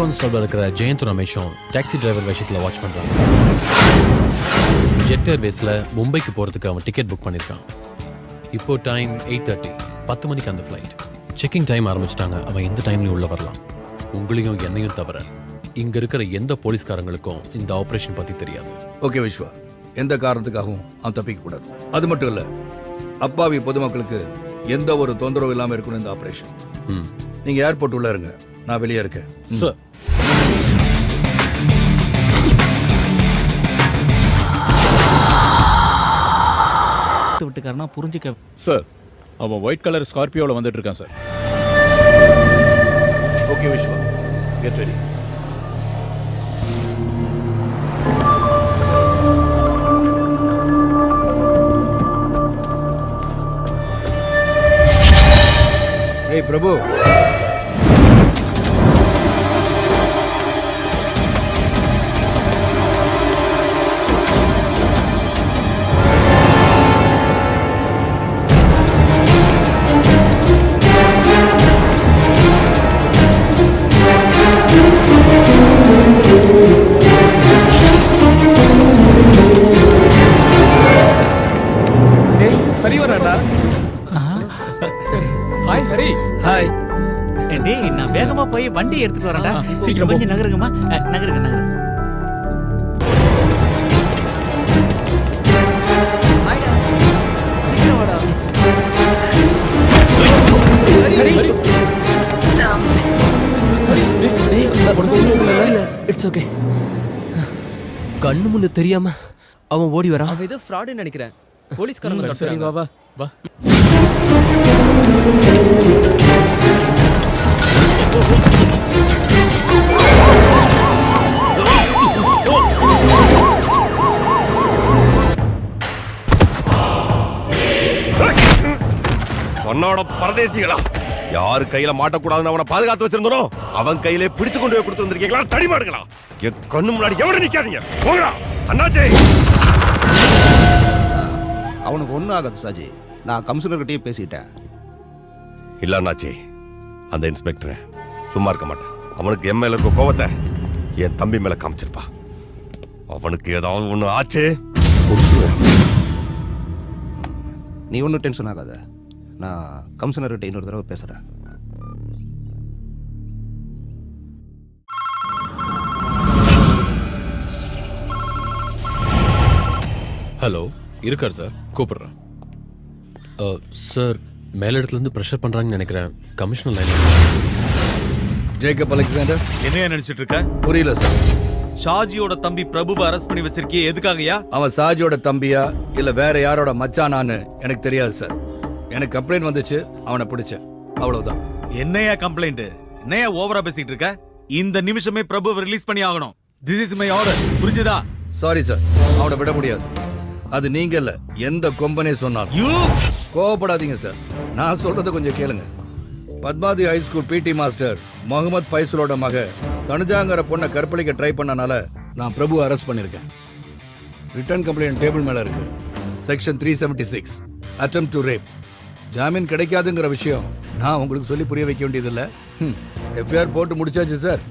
Constable இருக்கிற Jayant ரமேஷும் taxi driver விஷயத்தில் watch பண்ணுறாங்க. ஜெட் ஏர்வேஸில் மும்பைக்கு போகிறதுக்கு அவன் டிக்கெட் புக் பண்ணியிருக்கான். இப்போ டைம் 8:30, 10 மணிக்கு அந்த ஃப்ளைட். செக்கிங் டைம் ஆரம்பிச்சிட்டாங்க. அவன் எந்த டைம்லையும் உள்ளே வரலாம். உங்களையும் என்னையும் தவிர இங்கே இருக்கிற எந்த போலீஸ்காரங்களுக்கும் இந்த ஆப்ரேஷன் பற்றி தெரியாது. ஓகே விஸ்வா, எந்த காரணத்துக்காகவும் அவன் தப்பிக்க கூடாது. அது மட்டும் இல்லை, அப்பாவி பொதுமக்களுக்கு எந்த ஒரு தொந்தரவு இல்லாமல் இருக்கணும் இந்த ஆப்ரேஷன். நீங்கள் ஏர்போர்ட் உள்ள இருங்க, நான் வெளியே இருக்கேன். சார், விட்டுக்காரனா புரிஞ்சுக்க. சார், அவன் ஒயிட் கலர் ஸ்கார்பியோவில் வந்துட்டு இருக்கான் sir. Okay Viswa, get ready. ஏய் பிரபு, ஹரி வராடா. ஹாய் ஹரி. ஹாய். டேய், நான் வேகமா போய் வண்டி எடுத்துட்டு வரேன்டா. சீக்கிரம் போ. கொஞ்சம் நகருங்கம்மா. நகருங்க. சீக்கிரம் வாடா. ஹரி. It's okay. கண்ணு முன்னு தெரியாம அவன் ஓடி வரான். அவன் ஏதோ ஃப்ராடுன்னு நினைக்கிறேன். போலீஸ்காரங்க சரி, வா வா வா. உன்னோட பரதேசிகளா, யாரு கையில மாட்டக்கூடாதுன்னு அவனை பாதுகாத்து வச்சிருந்தனோ அவன் கையிலே பிடிச்சு கொண்டு போய் கொடுத்து வந்திருக்கீங்களா? தடி மாடுங்களா, என் கண்ணு முன்னாடி எவ்வளவு நிக்காதீங்க. போங்கடா அண்ணாச்சே. அவனுக்கு ஒன்றும் ஆகாது சாஜி, நான் கமிஷனர்கிட்டயே பேசிட்டேன். இல்ல அண்ணாச்சி, அந்த இன்ஸ்பெக்டர் சும்மா இருக்க மாட்டான். அவனுக்கு என் மேல இருக்க கோவத்தை என் தம்பி மேல காமிச்சிருப்பா. அவனுக்கு ஏதாவது ஒண்ணு ஆச்சு, நீ ஒன்றும் டென்ஷன் ஆகாத, நான் கமிஷனர்கிட்ட இன்னொரு தடவை பேசுகிறேன். ஹலோ, இருக்கார் சார், கூப்பிடுறேன். சார், மேலிடத்துலேருந்து ப்ரெஷர் பண்ணுறாங்கன்னு நினைக்கிறேன். Commissioner line. Jacob Alexander. என்னையா நினைச்சிட்டு இருக்க? புரியல சார். ஷாஜியோட தம்பி பிரபுவை அரெஸ்ட் பண்ணி வச்சிருக்கியே, எதுக்காகயா? அவன் ஷாஜியோட தம்பியா இல்ல வேற யாரோட மச்சானான்னு எனக்கு தெரியாது சார். எனக்கு கம்ப்ளைண்ட் வந்துச்சு, அவனை பிடிச்சேன், அவ்வளவுதான். என்னையா கம்ப்ளைண்ட்? என்னையா ஓவரா பேசிட்டு இருக்க? இந்த நிமிஷமே பிரபுவை ரிலீஸ் பண்ணி ஆகணும். திஸ் இஸ் மை ஆர்டர், புரிஞ்சுதா? சாரி சார், அவனை விட முடியாது. அது நீங்க இல்ல, எந்த கொம்பனே சொன்னாலும். யூ கோவப்படாதீங்க சார், நான் சொல்றத கொஞ்சம் கேளுங்க. Padmavathi high school PT master Mohammed ஃபைசலோட மக தனுஜாங்கிற பொண்ணை கற்பழிக்க ட்ரை பண்ணனால நான் பிரபு அரெஸ்ட் பண்ணிருக்கேன். ரிட்டர்ன் கம்ப்ளைண்ட் டேபிள் மேல இருக்கு. Section 376 attempt to rape. ஜாமீன் கிடைக்காதுங்கிற விஷயம் நான் உங்களுக்கு சொல்லி புரிய வைக்க வேண்டியதில்லை. எஃப்ஐஆர் போட்டு முடிச்சாச்சு சார்.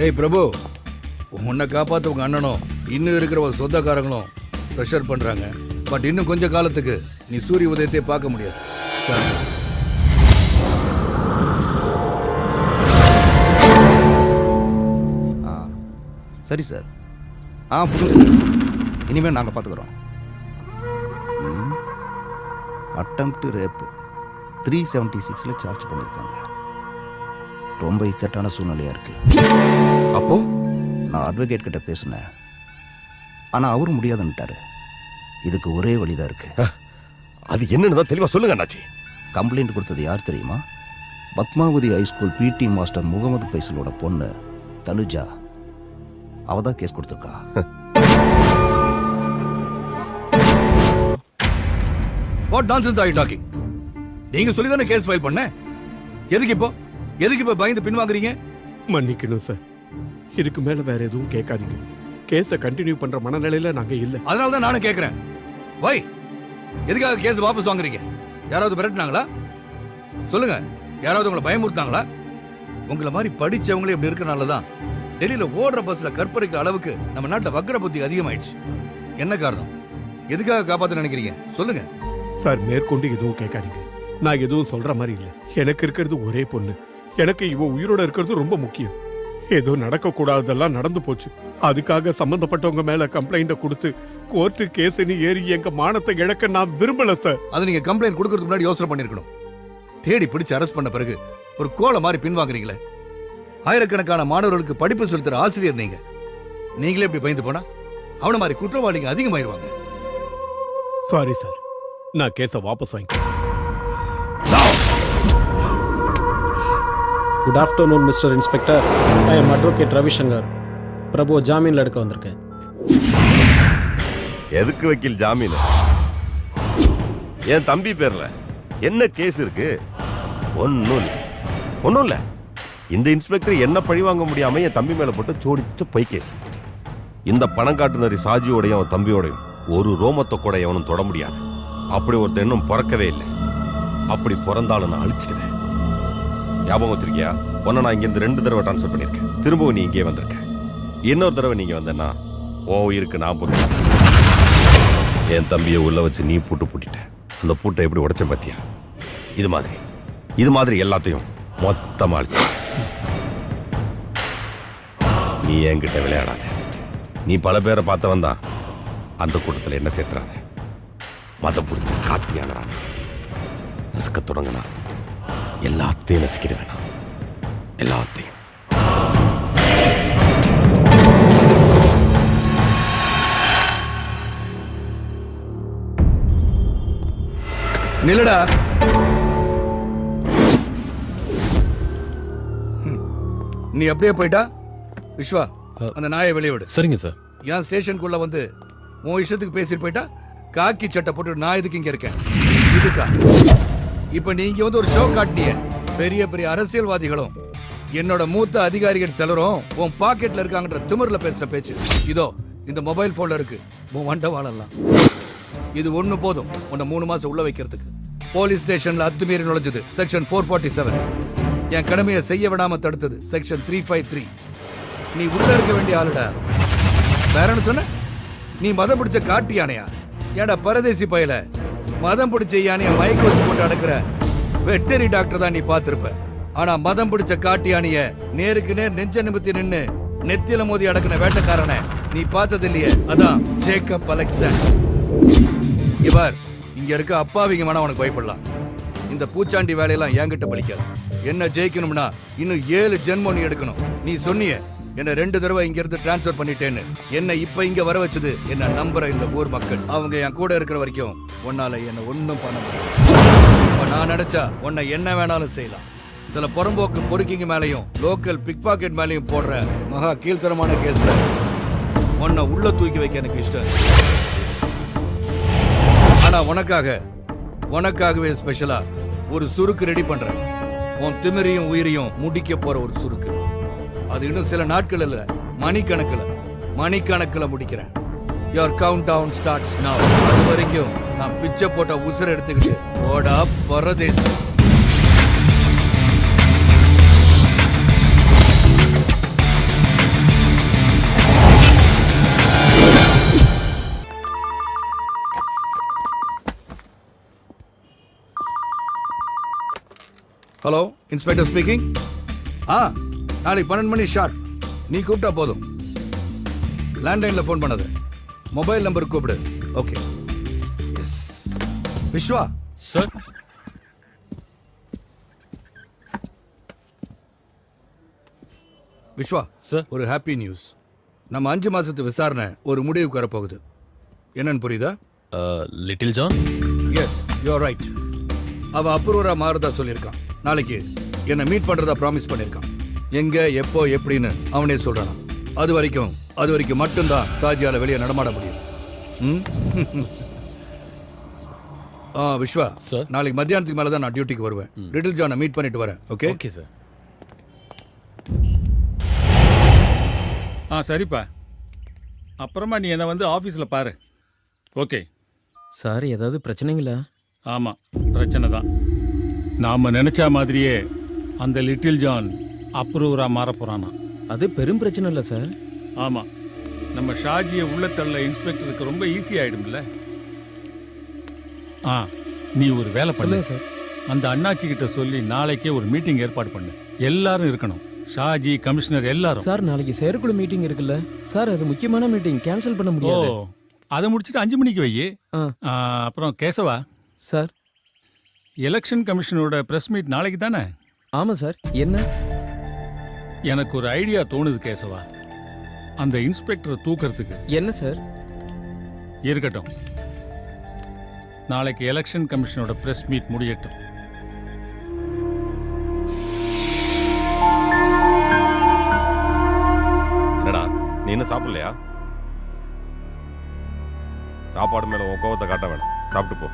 ஏய் பிரபு, உன்னை காப்பாற்ற உங்க அண்ணனும் இன்னும் இருக்கிற ஒரு சொந்தக்காரங்களும் ப்ரெஷர் பண்றாங்க. பட் இன்னும் கொஞ்ச காலத்துக்கு நீ சூரிய உதயத்தை பார்க்க முடியாது. சரி சார். புரியுது. இனிமேல் நாங்கள் பார்த்துக்குறோம். அட்டெம்ப்ட் ரேப் 376 சார்ஜ் பண்ணியிருக்காங்க. ரொம்ப இக்கட்டான சூழ்நிலையா இருக்கு. அப்போ நான் அட்வொகேட் கிட்ட பேசினேன், ஆனால் அவரும் முடியாதுன்னுட்டாரு. இதுக்கு ஒரே வழிதான் இருக்கு. அது என்னன்னு தெளிவா சொல்லுங்க அண்ணாச்சி. கம்ப்ளைண்ட் கொடுத்தது யார் தெரியுமா? Padmavathi high school PT master Mohammed ஃபைசலோட பொண்ணு தனுஜா. அவதான் கேஸ் கொடுத்துருக்கா. What nonsense are you talking? நீங்க சொல்லி தானே கேஸ் ஃபைல் பண்ண. எதுக்கு இப்போ பயந்து பின்வாங்குறீங்க? மன்னிக்கணும் சார், இதுக்கு மேல வேற எதுவும் கேட்காதீங்க. கேஸை கண்டினியூ பண்ற மனநிலையில நாங்க இல்ல. அதனால தான் நானும் கேட்கிறேன். வை, எதுக்காக கேஸ் வாபஸ் வாங்குறீங்க? யாராவது மிரட்டினாங்களா? சொல்லுங்க, யாராவது உங்களை பயமுறுத்தாங்களா? உங்களை மாதிரி படிச்சவங்களே இப்படி இருக்கனால தான் டெல்லியில ஓடுற பஸ்ல கற்பழிக்கிற அளவுக்கு நம்ம நாட்டுல வக்ர புத்தி அதிகமாயிடுச்சு. என்ன காரணம்? எதுக்காக காப்பாத்த நினைக்கிறீங்க? சொல்லுங்க. சார் மேற்கொண்டு எதுவும் கேட்காதீங்க. நான் எதுவும் சொல்ற மாதிரி இல்லை. எனக்கு இருக்கிறது ஒரே பொண்ணு. எனக்கு இவ உயிரோட இருக்கிறது ரொம்ப முக்கியம். ஏதோ நடக்க கூடாததெல்லாம் நடந்து போச்சு. அதுக்காக சம்பந்தப்பட்டவங்க மேல கம்ப்ளைண்ட கொடுத்து கோர்ட்டு கேஸ்னு ஏறி எங்க மானத்தை இழக்க நான் விரும்பல சார். அதை நீங்க கம்ப்ளைண்ட் கொடுக்கறதுக்கு முன்னாடி யோசனை பண்ணிருக்கணும். தேடி பிடிச்சு அரெஸ்ட் பண்ண பிறகு ஒரு கோலை மாதிரி பின்வாங்குறீங்களே. ஆயிரக்கணக்கான மாணவர்களுக்கு படிப்பு சொல்லித்தர ஆசிரியர் நீங்க. நீங்களே இப்படி பயந்து போனா அவன மாதிரி குற்றவாளிங்க அதிகமாயிருவாங்க. சாரி சார், நான் கேஸை வாபஸ் வாங்கிக்கிறேன். Good afternoon mister inspector. I am advocate Ravishankar. Prabhu ஜாமீன்ல எடுக்க வந்திருக்கேன். எதுக்கு வக்கீல் ஜாமீன்? என் தம்பி பேர்ல என்ன கேஸ் இருக்கு? ஒன்னும் இல்ல. இந்த இன்ஸ்பெக்டர் என்ன பழி வாங்க முடியாம என் தம்பி மேல போட்டு சோடிச்ச பொய் கேஸ். இந்த பணம் காட்டுனரி சாஜியோடையும் அவன் தம்பியோடையும் ஒரு ரோமத்தை கூட எவனும் தொட முடியாது. அப்படி ஒருத்தர் இன்னும் பிறக்கவே இல்லை. அப்படி பிறந்தாலும் நான் அழிச்சிடுவேன். ஞாபகம் வச்சிருக்கியா? உன்னை நான் இங்கிருந்து 2 தடவை டிரான்ஸ்ஃபர் பண்ணியிருக்கேன். திரும்பவும் நீ இங்கே வந்திருக்க. இன்னொரு தடவை நீங்க வந்தேன்னா ஓ இருக்கு நான் போட்டு என் தம்பியை உள்ள வச்சு நீ பூட்டிட்ட. அந்த பூட்டை எப்படி உடைச்ச பாத்தியா? இது மாதிரி எல்லாத்தையும் மொத்தமா அழிச்சு. நீ என்கிட்ட விளையாடாத. நீ பல பேரை பார்த்தவன் தான். அந்த கூட்டத்தில் என்ன சேர்த்துறாத. மதம் பிடிச்ச காத்தியானடா. நசுக்க தொடங்கினா எல்லாத்தையும் நசுக்கிட வேணாம். எல்லாத்தையும். நில்லடா. நீ அப்படியே போயிட்டா விஸ்வா, அந்த நாயை வெளியே விடு. சரிங்க சார். என் ஸ்டேஷனுக்குள்ள வந்து உன் இஷ்டத்துக்கு பேசிட்டு போயிட்டா காக்கி சட்டை போட்டு நான் எதுக்கு இங்க இருக்கேன்? இதுக்கா? இப்ப நீங்க வந்து ஒரு ஷோ காட்டினிய. பெரிய பெரிய அரசியல்வாதிகளும் என்னோட மூத்த அதிகாரிகள் சிலரும் உன் பாக்கெட்ல இருக்காங்கன்ற திமிர்ல பேசுற பேச்சு. இதோ இந்த மொபைல் போன்ல இருக்கு. உன் வண்டவாளெல்லாம் இது ஒண்ணு போதும் உன்னை 3 மாசம் உள்ள வைக்கிறதுக்கு. போலீஸ் ஸ்டேஷன்ல அத்துமீறி நுழைஞ்சது செக்ஷன் 447. என் கடமையை செய்ய விடாம தடுத்தது செக்ஷன் 353. நீ உள்ள இருக்க வேண்டிய ஆளுடா. வேற என்ன சொன்ன? நீ மதம் பிடிச்ச காட்டு யானையா? ஏடா பரதேசி பயல, மதம் பிடிச்ச யானைய மயக்க வச்சு போட்டு அடக்குற வெட்டரி டாக்டர் தான் நீ பார்த்திருப்ப. ஆனா மதம் பிடிச்ச காட்டு யானைய நேருக்கு நேர் நெஞ்ச நிமித்தி நின்னு நெத்தியில மோதி அடக்குன வேட்டக்காரனை நீ பார்த்தது இல்லையே. அதான் ஜேக்கப் அலெக்சாண்டர். இவர் இங்க இருக்க அப்பாவிங்க வேணா உனக்கு பயப்படலாம். இந்த பூச்சாண்டி வேலையெல்லாம் என்கிட்ட பலிக்காது. என்ன ஜெயிக்கணும்னா இன்னும் 7 ஜென்மம் நீ எடுக்கணும். நீ சொன்னிய என்ன 2 தடவை இங்க இருந்து டிரான்ஸ்பர் பண்ணிட்டேன்னு. என்ன இப்ப இங்க வர வச்சது என்ன நம்புற இந்த ஊர் மக்கள். அவங்க என் கூட இருக்கிற வரைக்கும் உன்னால என்ன ஒன்னும் பண்ண முடியாது. இப்ப நான் நினைச்சா உன்னை என்ன வேணாலும் செய்யலாம். சில புறம்போக்கு பொறுக்கிங்க மேலையும் லோக்கல் பிக் பாக்கெட் மேலையும் போடுற மகா கீழ்த்தரமான கேஸ்ல உன்னை உள்ள தூக்கி வைக்க எனக்கு இஷ்டம். ஆனா உனக்காகவே ஸ்பெஷலா ஒரு சுருக்கு ரெடி பண்றேன். உன் திமிரையும் உயிரையும் முடிக்க போற ஒரு சுருக்கு. அது இன்னும் சில நாட்கள் இல்ல, மணிக்கணக்கில் முடிக்கிறேன். Your countdown starts now. அது வரைக்கும் நான் பிச்சை போட்ட உசுரை எடுத்துக்கிட்டு ஓடா பரதேசி. Hello, inspector speaking. நாளைக்கு 12 மணி ஷார்ட். நீ கூப்பிட்டா போதும். லேண்ட்லைன்ல ஃபோன் பண்ணாத, மொபைல் நம்பர் கூப்பிடு. Okay. Yes. Viswa sir. Viswa sir. ஒரு ஹாப்பி நியூஸ். நம்ம 5 மாசத்து விசாரணை ஒரு முடிவுக்கு வரப்போகுது. என்னன்னு புரியுதா? Little John. Yes, you are right. அவ அப்ரூவரா மாறுதா சொல்லியிருக்கான். நாளைக்கு என்னை மீட் பண்றதா ப்ராமிஸ் பண்ணியிருக்கான். எங்க எப்போ எப்படின்னு அவனே சொல்றான். அது வரைக்கும் மட்டும்தான் சாஜியால வெளியே நடமாட முடியும். விஸ்வா சார். நாளைக்கு மத்தியானத்துக்கு மேல தான் நான் டியூட்டிக்கு வருவேன். லிட்டில் ஜானை மீட் பண்ணிட்டு வரேன். ஓகே? Okay sir. சரிப்பா. அப்புறமா நீ என்ன வந்து ஆஃபீஸில் பாரு. ஓகே சார், ஏதாவது பிரச்சனைங்களா? ஆமாம், பிரச்சனை தான். நாம் நினச்ச மாதிரியே அந்த லிட்டில் ஜான் அப்ரூவராக மாற போகிறானா. அது பெரும் பிரச்சனை இல்லை சார். ஆமாம், நம்ம ஷாஜியை உள்ளத்தள்ள இன்ஸ்பெக்டருக்கு ரொம்ப ஈஸி ஆகிடும்ல. நீ ஒரு வேலை பண்ணு சார். அந்த அண்ணாச்சி கிட்ட சொல்லி நாளைக்கே ஒரு மீட்டிங் ஏற்பாடு பண்ணு. எல்லாரும் இருக்கணும், ஷாஜி, கமிஷனர் எல்லாரும். சார் நாளைக்கு செயற்குழு மீட்டிங் இருக்குல்ல சார், அது முக்கியமான மீட்டிங், கேன்சல் பண்ண முடியாது. அதை முடிச்சுட்டு 5 மணிக்கு வை. அப்புறம் கேசவா சார், எலெக்ஷன் கமிஷனோட பிரஸ் மீட் நாளைக்கு தானே? ஆமாம் சார். என்ன? எனக்கு ஒரு ஐடியா தோணுது கேசவா, அந்த இன்ஸ்பெக்டரை தூக்கிறதுக்கு. என்ன சார்? இருக்கட்டும், நாளைக்கு எலெக்ஷன் கமிஷனோட பிரஸ் மீட் முடியட்டும். என்னடா நீ என்ன சாப்பிடலையா? சாப்பாடு மேல உன் கோவத்தை காட்ட வேணாம், சாப்பிட்டு போ.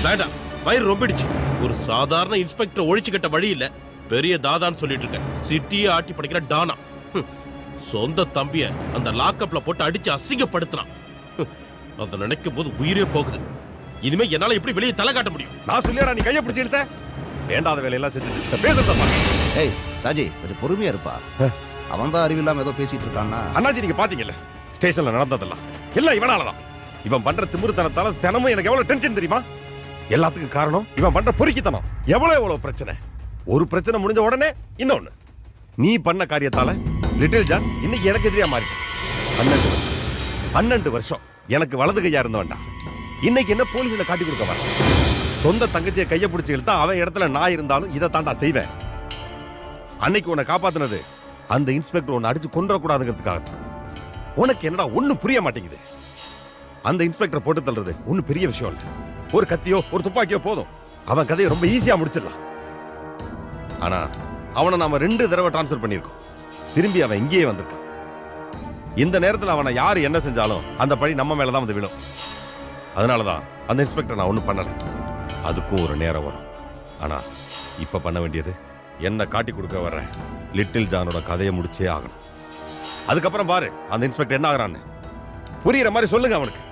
வேண்டாம், வயிறு ரொம்பிடுச்சு. ஒரு சாதாரண இன்ஸ்பெக்டர் ஒழிச்சு கட்ட வழி இல்ல, பெரிய தாதான்னு சொல்லிட்டு இருக்க. சிட்டியை ஆட்டி படிக்கிற டானா. சொந்த தம்பிய அந்த லாக்அப்ல போட்டு அடிச்சு அசிங்கப்படுத்துறான். அதை நினைக்கும் போது உயிரே போகுது. இனிமே என்னால எப்படி வெளியே தலை காட்ட முடியும்? நான் சொல்லியாடா நீ கையை பிடிச்சி எடுத்த? வேண்டாத வேலையெல்லாம் செஞ்சுட்டு பேசுறத. ஏய் சாஜி, கொஞ்சம் பொறுமையா இருப்பா. அவன் தான் அறிவில்லாம ஏதோ பேசிட்டு இருக்கான்னா. அண்ணாச்சி, நீங்க பாத்தீங்கல்ல ஸ்டேஷன்ல நடந்ததெல்லாம் எல்லாம் இவனாலதான். இவன் பண்ற திமிருத்தனத்தால தினமும் எனக்கு எவ்வளவு டென்ஷன் தெரியுமா? எல்லாத்துக்கும் காரணம் இவன் பண்ற பொறுக்கித்தனம். எவ்வளவு பிரச்சனை. ஒரு பிரச்சனை முடிஞ்ச உடனே இன்னொன்னு. நீ பண்ண காரியத்தால லிட்டில் ஜான் இன்னைக்கு எனக்கு எதிரியா மாறி 12 வருஷம் எனக்கு வலது கையா இருந்தவன்டா. இன்னைக்கு என்ன போலீஸ்ல காட்டி கொடுக்க வர? சொந்த தங்கச்சியை கையை பிடிச்சி இழுத்தா அவன் இடத்துல நான் இருந்தாலும் இதை தாண்டா செய்வேன். அன்னைக்கு உன்னை காப்பாத்தினது அந்த இன்ஸ்பெக்டர் உன்னை அடிச்சு கொன்றக்கூடாதுங்கிறதுக்காக. உனக்கு என்னடா ஒண்ணும் புரிய மாட்டேங்குது. அந்த இன்ஸ்பெக்டர் போட்டு தள்ளுறது ஒன்னும் பெரிய விஷயம் இல்லை. ஒரு கத்தியோ ஒரு துப்பாக்கியோ போதும், அவன் கதையை ரொம்ப ஈஸியா முடிச்சிடலாம். ஆனா அவனை நாம 2 தடவை டிரான்ஸ்ஃபர் பண்ணியிருக்கோம். திரும்பி அவன் இங்கேயே வந்திருக்கான். இந்த நேரத்தில் அவனை யாரு என்ன செஞ்சாலும் அந்த பழி நம்ம மேலதான் வந்து விழும். அதனாலதான் அந்த இன்ஸ்பெக்டர் நான் ஒன்றும் பண்ணல. அதுக்கும் ஒரு நேரம் வரும். ஆனா இப்ப பண்ண வேண்டியது என்ன காட்டி கொடுக்க வர்ற லிட்டில் ஜானோட கதையை முடிச்சே ஆகணும். அதுக்கப்புறம் பாரு அந்த இன்ஸ்பெக்டர் என்ன ஆகிறான்னு. புரியுற மாதிரி சொல்லுங்க அவனுக்கு.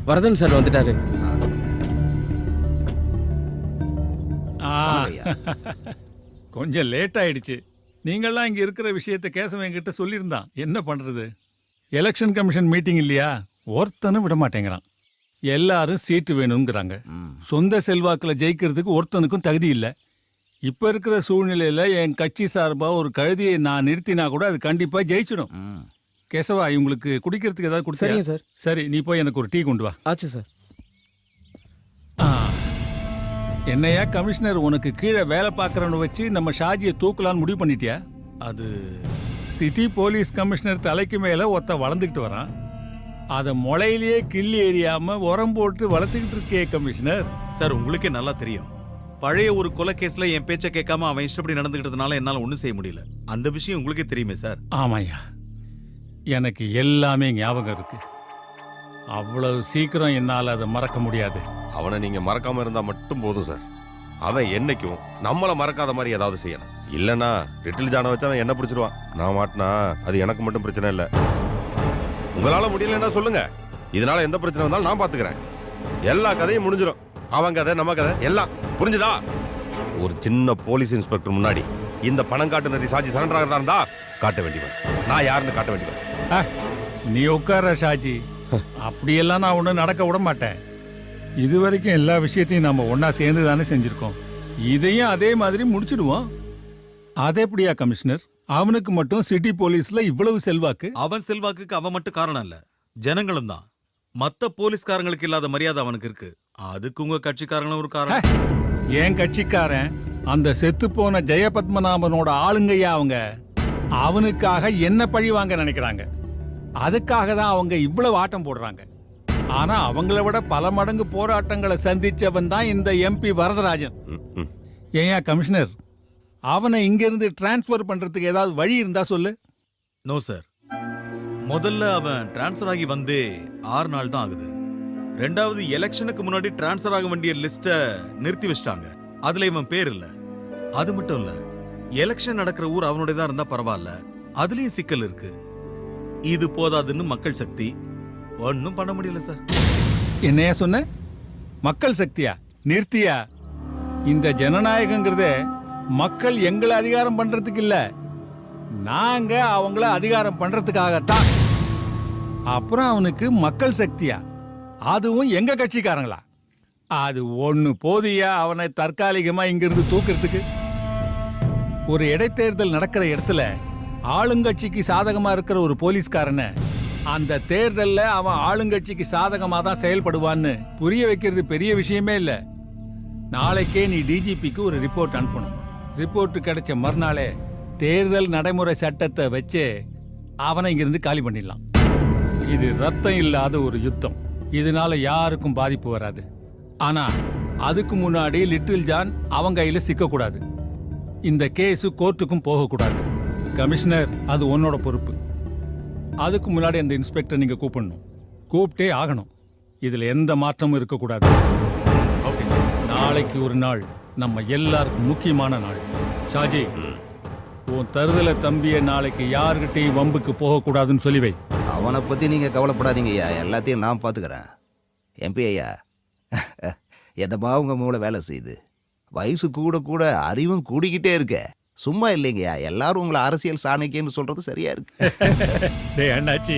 வரதன் சார் வந்துட்டாரு. கொஞ்சம் லேட் ஆயிடுச்சு. நீங்கள்லாம் இங்க இருக்கிற விஷயத்தை கேசவன் என்கிட்ட சொல்லியிருந்தான். என்ன பண்றது? எலெக்ஷன் கமிஷன் மீட்டிங் இல்லையா, ஒருத்தனும் விட மாட்டேங்கிறான். எல்லாரும் சீட்டு வேணுங்கிறாங்க. சொந்த செல்வாக்கில் ஜெயிக்கிறதுக்கு ஒருத்தனுக்கும் தகுதி இல்லை. இப்ப இருக்கிற சூழ்நிலையில என் கட்சி சார்பா ஒரு கழுதியை நான் நிறுத்தினா கூட அது கண்டிப்பா ஜெயிச்சிடும். கேசவா, இவங்களுக்கு குடிக்கிறதுக்கு ஏதாவது கொடுத்தீங்க? சரிங்க சார். சரி, நீ போய் எனக்கு ஒரு டீ கொண்டு வா. ஆச்சு சார். என்னையா கமிஷனர், உனக்கு கீழே வேலை பார்க்கறவனை வச்சு நம்ம ஷாஜியை தூக்கலான்னு முடிவு பண்ணிட்டியா? அது சிட்டி போலீஸ் கமிஷனர் தலைக்கு மேல ஒருத்த வளர்ந்துக்கிட்டு வரான். அதை முளையிலேயே கிள்ளி எறியாம உரம் போட்டு வளர்த்துக்கிட்டு இருக்கே கமிஷனர். சார், உங்களுக்கே நல்லா தெரியும், பழைய ஒரு கொலை கேஸ்ல என் பேச்சை கேட்காம அவன் இஷ்டப்படி நடந்துக்கிட்டதுனால என்னால ஒண்ணும் செய்ய முடியல. அந்த விஷயம் உங்களுக்கே தெரியுமே சார். ஆமாய்யா, எனக்கு எல்லாமே ஞாபகம் இருக்கு. அவ்வளவு சீக்கிரம் என்னால் அதை மறக்க முடியாது. அவனை நீங்க மறக்காம இருந்தா மட்டும் போதும் சார். அவன் என்னைக்கும் நம்மள மறக்காத மாதிரி ஏதாவது செய்யணும். இல்லனா லிட்டில் ஜானை வச்சு அவன் என்ன பிடிச்சிருவான். நான் மாட்டினா அது எனக்கு மட்டும் பிரச்சனை இல்லை. உங்களால முடியலன்னா சொல்லுங்க, இதனால எந்த பிரச்சனை வந்தாலும் நான் பாத்துக்கிறேன். எல்லா கதையும் முடிஞ்சிடும். அவன் கதை நம்ம கதை எல்லாம் புரிஞ்சுதா? ஒரு சின்ன போலீஸ் இன்ஸ்பெக்டர் முன்னாடி இந்த பணம் காட்டு நரி சாட்சி சரண்டர் ஆகிறதா இருந்தா காட்ட வேண்டியவன் நான் யாருன்னு காட்ட வேண்டியவன். நீ உட்கார ஷாஜி, அப்படியெல்லாம் நான் ஒன்றும் நடக்க விட மாட்டேன். இது வரைக்கும் எல்லா விஷயத்தையும் நம்ம ஒன்னா சேர்ந்து தானே செஞ்சிருக்கோம். இதையும் அதே மாதிரி முடிச்சிடுவோம். அது எப்படியா கமிஷனர்? அவனுக்கு மட்டும் சிட்டி போலீஸ்ல இவ்வளவு செல்வாக்கு? அவன் செல்வாக்குக்கு அவன் மட்டும் காரணம் இல்ல, ஜனங்களும் தான். மத்த போலீஸ்காரங்களுக்கு இல்லாத மரியாதை அவனுக்கு இருக்கு. அதுக்கு உங்க கட்சிக்காரங்களும் ஒரு காரணம். ஏன் கட்சிக்காரன் அந்த செத்து போன ஜெயபத்மநாபனோட ஆளுங்கய்யா அவங்க. அவனுக்காக என்ன பழி வாங்க நினைக்கிறாங்க. அதுக்காக தான் அவங்க இவ்வளவு ஆட்டம் போடுறாங்க. ஆனா அவங்கள விட பல மடங்கு போராட்டங்களை சந்திச்சவன் தான் இந்த எம்பி வரதராஜன். ஏயா கமிஷனர், அவனை இங்கிருந்து டிரான்ஸ்பர் பண்றதுக்கு ஏதாவது வழி இருந்தா சொல்லு. நோ சார், முதல்ல அவன் டிரான்ஸ்பர் ஆகி வந்தே 6 நாள் தான் ஆகுது. ரெண்டாவது, எலெக்ஷனுக்கு முன்னாடி டிரான்ஸ்பர் ஆக வேண்டிய லிஸ்ட நிறுத்தி வச்சிட்டாங்க. அதுல இவன் பேர் இல்ல. அது மட்டும் இல்ல, எலெக்ஷன் நடக்கிற ஊர் அவனுடையதான் இருந்தா பரவாயில்ல, அதுலயும் சிக்கல் இருக்கு. இது போதாதுன்னு மக்கள் சக்தி, ஒன்றும் பண்ண முடியல சார். என்னையா சொன்ன? மக்கள் சக்தியா? நிறுத்தியா? இந்த ஜனநாயகங்கிறதே மக்கள் எங்களை அதிகாரம் பண்றதுக்கு இல்ல, நாங்க அவங்கள அதிகாரம் பண்றதுக்காகத்தான். அப்புறம் அவனுக்கு மக்கள் சக்தியா? அதுவும் எங்க கட்சிக்காரங்களா? அது ஒண்ணு போதியா அவனை தற்காலிகமா இங்கிருந்து தூக்குறதுக்கு? ஒரு இடைத்தேர்தல் நடக்கிற இடத்துல ஆளுங்கட்சிக்கு சாதகமா இருக்கிற ஒரு போலீஸ்காரனை அந்த தேர்தல்ல அவன் ஆளுங்கட்சிக்கு சாதகமா தான் செயல்படுவான்னு புரிய வைக்கிறது பெரிய விஷயமே இல்ல. நாளைக்கே நீ டிஜிபிக்கு ஒரு ரிப்போர்ட் அனுப்பணும். ரிப்போர்ட் கிடைச்ச மறுநாளே தேர்தல் நடைமுறை சட்டத்தை வச்சு அவனை இங்கிருந்து காலி பண்ணிடலாம். இது ரத்தம் இல்லாத ஒரு யுத்தம். இதனால யாருக்கும் பாதிப்பு வராது. ஆனா அதுக்கு முன்னாடி லிட்டில் ஜான் அவங்க கையில சிக்கக்கூடாது. இந்த கேஸ் கோர்ட்டுக்கும் போகக்கூடாது. கமிஷனர், அது உன்னோட பொறுப்பு. அதுக்கு முன்னாடி அந்த இன்ஸ்பெக்டர் நீங்க கூப்பிடணும். கூப்பிட்டே ஆகணும். இதுல எந்த மாற்றமும் இருக்கக்கூடாது. Okay sir. நாளைக்கு ஒரு நாள் நம்ம எல்லாருக்கும் முக்கியமான நாள். ஷாஜி, உன் தருதல தம்பிய நாளைக்கு யாருகிட்டையும் வம்புக்கு போகக்கூடாதுன்னு சொல்லி வை. அவனை பற்றி நீங்கள் கவலைப்படாதீங்க ஐயா, எல்லாத்தையும் நான் பார்த்துக்கிறேன். எம்பி ஐயா, எதமா உங்கள் மூளை வேலை செய்யுது. வயசு கூட கூட அறிவும் கூடிக்கிட்டே இருக்க. சும்மா இல்லைங்கய்யா, எல்லாரும் உங்களை அரசியல் சாணக்கியன்னு சொல்றது சரியா இருக்கு. டேய் அண்ணாச்சி,